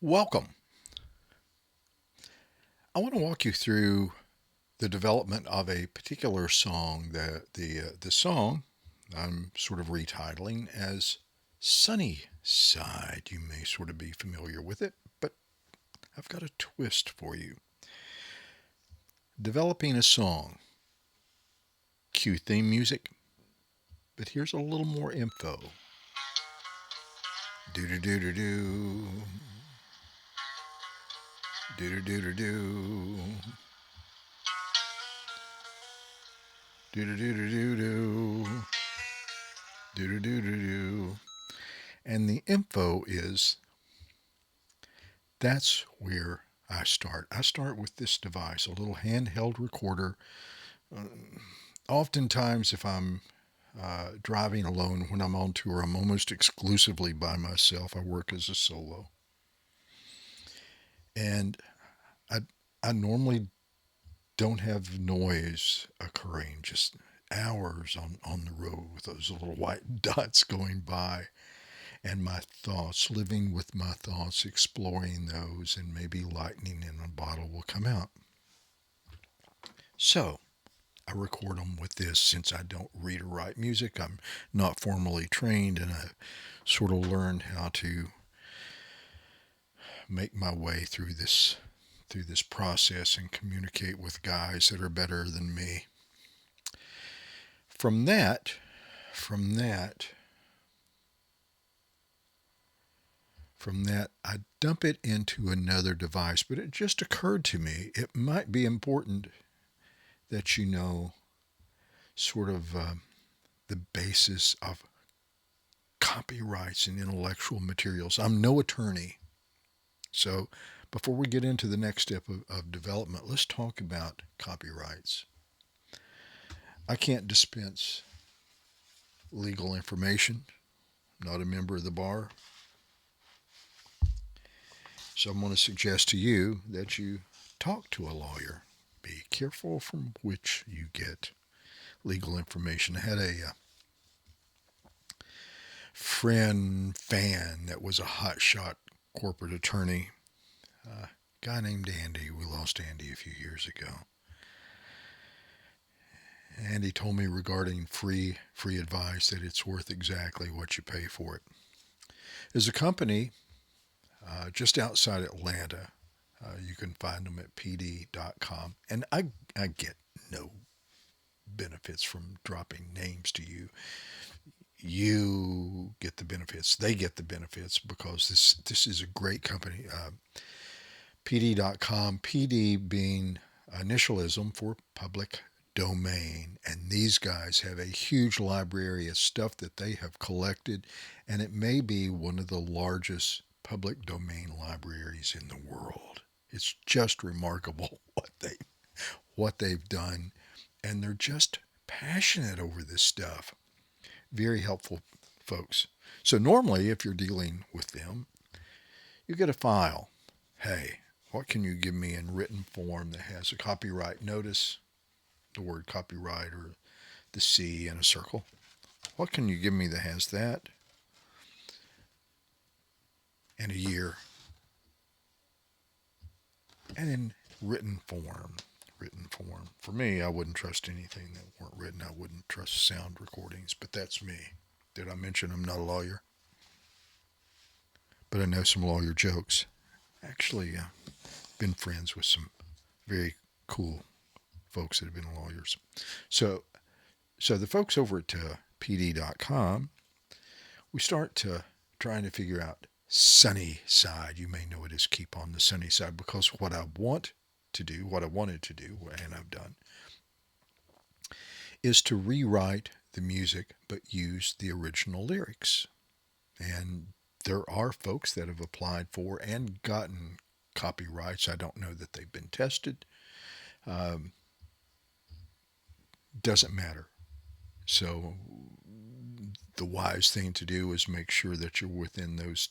Welcome. I want to walk you through the development of a particular song. The song I'm sort of retitling as "Sunny Side." You may sort of be familiar with it, but I've got a twist for you. Developing a song, cue theme music, but here's a little more info. Do do do do do do do do do do do do do do do do do do do. And the info is that's where I start. I start with this device, a little handheld recorder. Uh, Oftentimes, if I'm driving alone when I'm on tour, I'm almost exclusively by myself. I work as a solo. And I, I normally don't have noise occurring, just hours on the road with those little white dots going by and my thoughts, living with my thoughts, exploring those, and maybe lightning in a bottle will come out. So I record them with this since I don't read or write music. I'm not formally trained, and I sort of learned how to make my way through this process and communicate with guys that are better than me. From that, from that, from that, I dump it into another device. But it just occurred to me it might be important that you know sort of the basis of copyrights and intellectual materials. I'm no attorney. So before we get into the next step of development, let's talk about copyrights. I can't dispense legal information, I'm not a member of the bar. So I'm going to suggest to you that you talk to a lawyer. Be careful from which you get legal information. I had a fan that was a hotshot corporate attorney, a guy named Andy. We lost Andy a few years ago. And he told me regarding free advice that it's worth exactly what you pay for it. There's a company just outside Atlanta. You can find them at pd.com. And I get no benefits from dropping names to you. You get the benefits. They get the benefits because this is a great company. PD.com, PD being initialism for public domain. And these guys have a huge library of stuff that they have collected, and it may be one of the largest public domain libraries in the world. It's just remarkable what they've done, and they're just passionate over this stuff. Very helpful folks. So normally, if you're dealing with them, you get a file. Hey, what can you give me in written form that has a copyright notice, the word copyright or the C in a circle? What can you give me that has that and a year and in written form? Written form. For me, I wouldn't trust anything that weren't written. I wouldn't trust sound recordings, but that's me. Did I mention I'm not a lawyer? But I know some lawyer jokes. Actually, been friends with some very cool folks that have been lawyers. So, so the folks over at pd.com, we start to trying to figure out sunny side. You may know it as keep on the sunny side because what I want to do, what I wanted to do, and I've done, is to rewrite the music but use the original lyrics. And there are folks that have applied for and gotten copyrights. I don't know that they've been tested. Um, doesn't matter. So the wise thing to do is make sure that you're within those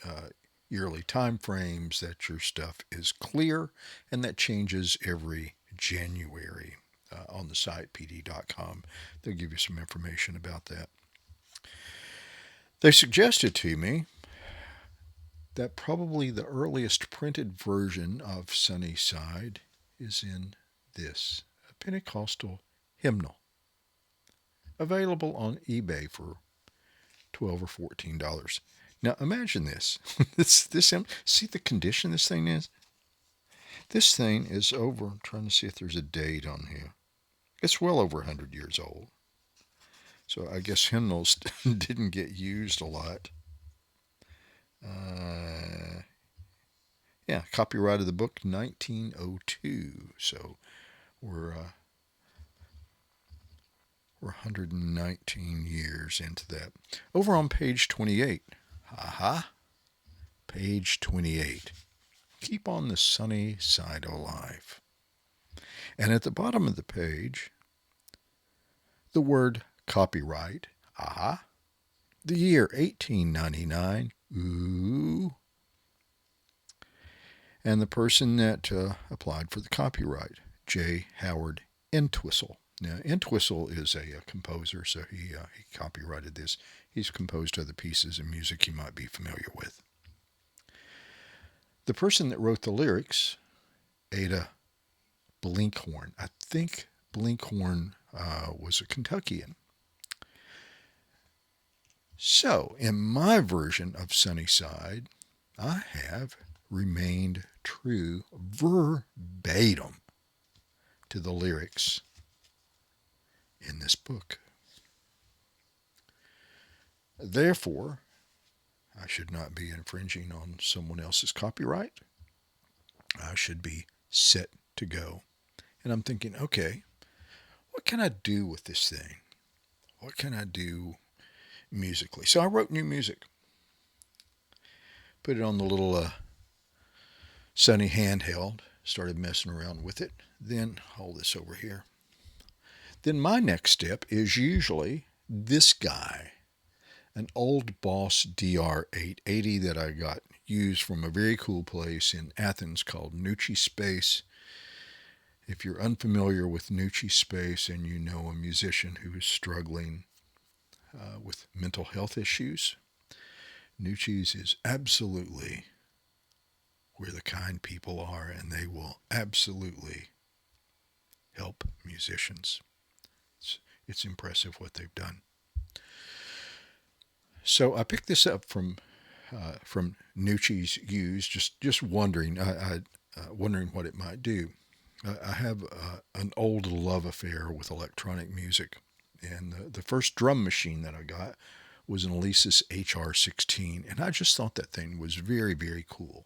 uh, yearly time frames, that your stuff is clear, and that changes every January. On the site pd.com, they'll give you some information about that. They suggested to me that probably the earliest printed version of Sunnyside is in this, a Pentecostal hymnal, available on eBay for $12 or $14. Now imagine this. See the condition this thing is? This thing is over, I'm trying to see if there's a date on here. It's well over 100 years old. So I guess hymnals didn't get used a lot. Yeah, copyright of the book 1902. So we're 119 years into that. Over on page 28. Aha. Page 28. Keep on the sunny side alive. And at the bottom of the page, the word copyright. Aha. The year 1899. Ooh. And the person that applied for the copyright, J. Howard Entwistle. Now, Entwistle is a composer, so he copyrighted this. He's composed other pieces of music you might be familiar with. The person that wrote the lyrics, Ada Blinkhorn. I think Blinkhorn was a Kentuckian. So, in my version of Sunnyside, I have remained true verbatim to the lyrics in this book. Therefore, I should not be infringing on someone else's copyright. I should be set to go. And I'm thinking, okay, what can I do with this thing? What can I do musically? So I wrote new music. Put it on the little Sunny handheld, started messing around with it. Then, hold this over here. Then my next step is usually this guy, an old Boss DR880 that I got used from a very cool place in Athens called Nucci Space. If you're unfamiliar with Nucci Space and you know a musician who is struggling with mental health issues, Nucci's is absolutely where the kind people are, and they will absolutely help musicians. It's impressive what they've done. So I picked this up from Nucci's used, just wondering, wondering what it might do. I have an old love affair with electronic music, and the first drum machine that I got was an Alesis HR16, and I just thought that thing was very, very cool.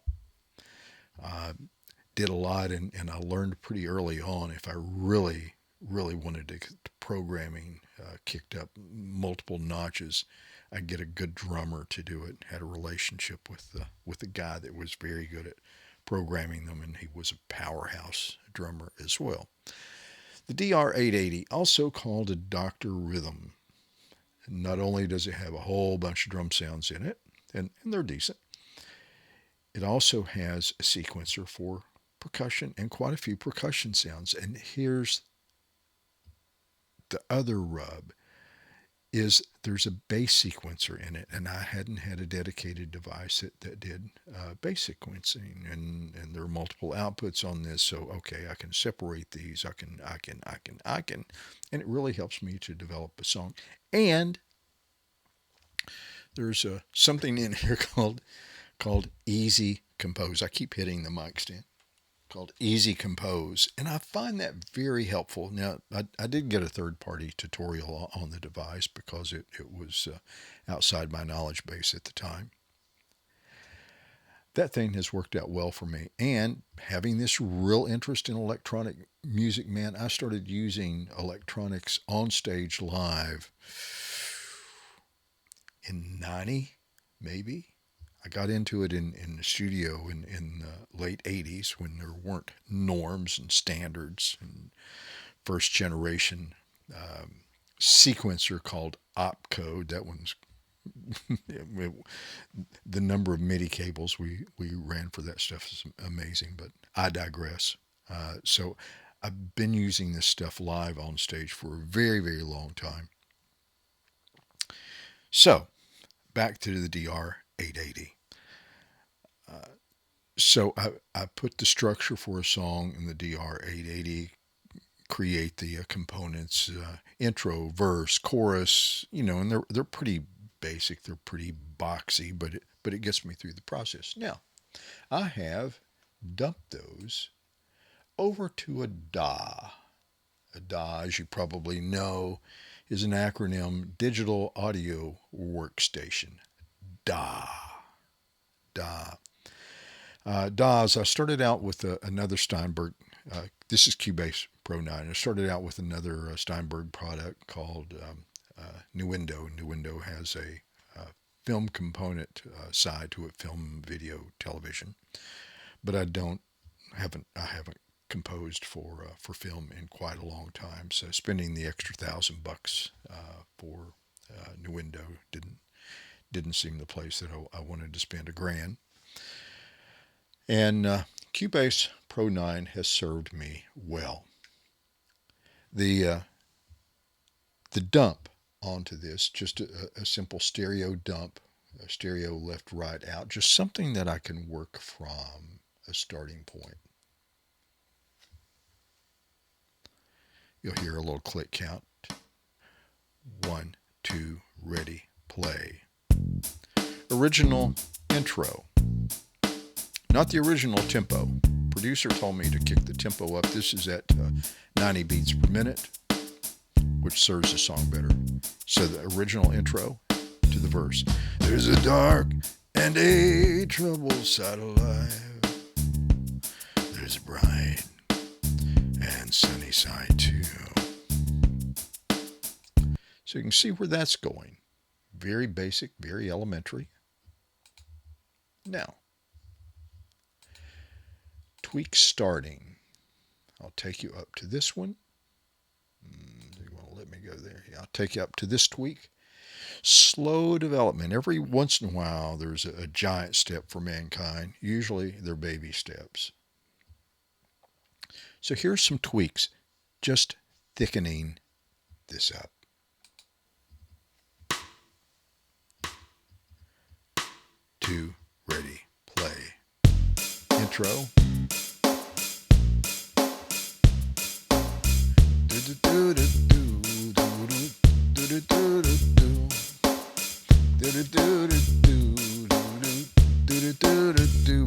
Did a lot, and I learned pretty early on if I really wanted to get programming kicked up multiple notches, I'd get a good drummer to do it. Had a relationship with a guy that was very good at programming them, and he was a powerhouse drummer as well. The DR880, also called a Dr. Rhythm. Not only does it have a whole bunch of drum sounds in it, and they're decent, it also has a sequencer for percussion and quite a few percussion sounds. And here's the other rub, is there's a bass sequencer in it, and I hadn't had a dedicated device that did bass sequencing, and there are multiple outputs on this, so okay, I can separate these, I can, and it really helps me to develop a song. And there's something in here called Easy Compose. I keep hitting the mic stand. Called Easy Compose, and I find that very helpful. Now, I did get a third-party tutorial on the device because it was outside my knowledge base at the time. That thing has worked out well for me, and having this real interest in electronic music, man, I started using electronics on stage live in 90, maybe. I got into it in the studio in the late 80s when there weren't norms and standards, and first generation sequencer called opcode. That one's the number of MIDI cables we ran for that stuff is amazing, but I digress. So I've been using this stuff live on stage for a very, very long time. So back to the DR880. So I put the structure for a song in the DR 880, create the components, intro, verse, chorus, and they're pretty basic, they're pretty boxy, but it gets me through the process. Now I have dumped those over to a DAW. A DAW, as you probably know, is an acronym: Digital Audio Workstation. DAW. DAW. DAWs, I started out with another Steinberg. This is Cubase Pro 9. I started out with another Steinberg product called Nuendo. Nuendo has a film component side to it, film, video, television. But I haven't composed for film in quite a long time. So spending the extra $1,000 for Nuendo didn't seem the place that I wanted to spend $1,000. And Cubase Pro 9 has served me well. The uh, the dump onto this, just a simple stereo dump, a stereo left, right, out, just something that I can work from a starting point. You'll hear a little click count. 1, 2, ready, play. Original intro. Not the original tempo. Producer told me to kick the tempo up. This is at 90 beats per minute, which serves the song better. So the original intro to the verse. There's a dark and a troubled side of life. There's a bright and sunny side too. So you can see where that's going. Very basic, very elementary. Now, tweak starting. I'll take you up to this one. You want to let me go there? Yeah, I'll take you up to this tweak. Slow development. Every once in a while, there's a giant step for mankind. Usually, they're baby steps. So here's some tweaks, just thickening this up. 2, ready, play. Intro.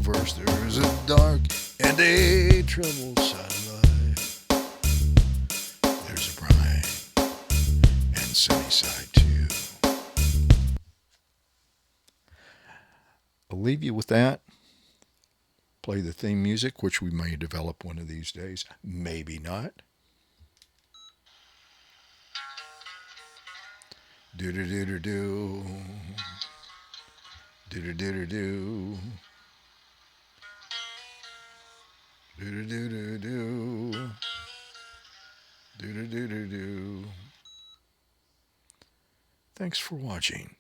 Verse, there's a dark and a troubled side of life. There's a bright and sunny side too. I'll leave you with that. Play the theme music, which we may develop one of these days. Maybe not. Do do do do do. Do do do do do. Do do do do do. Do do do do do. Thanks for watching.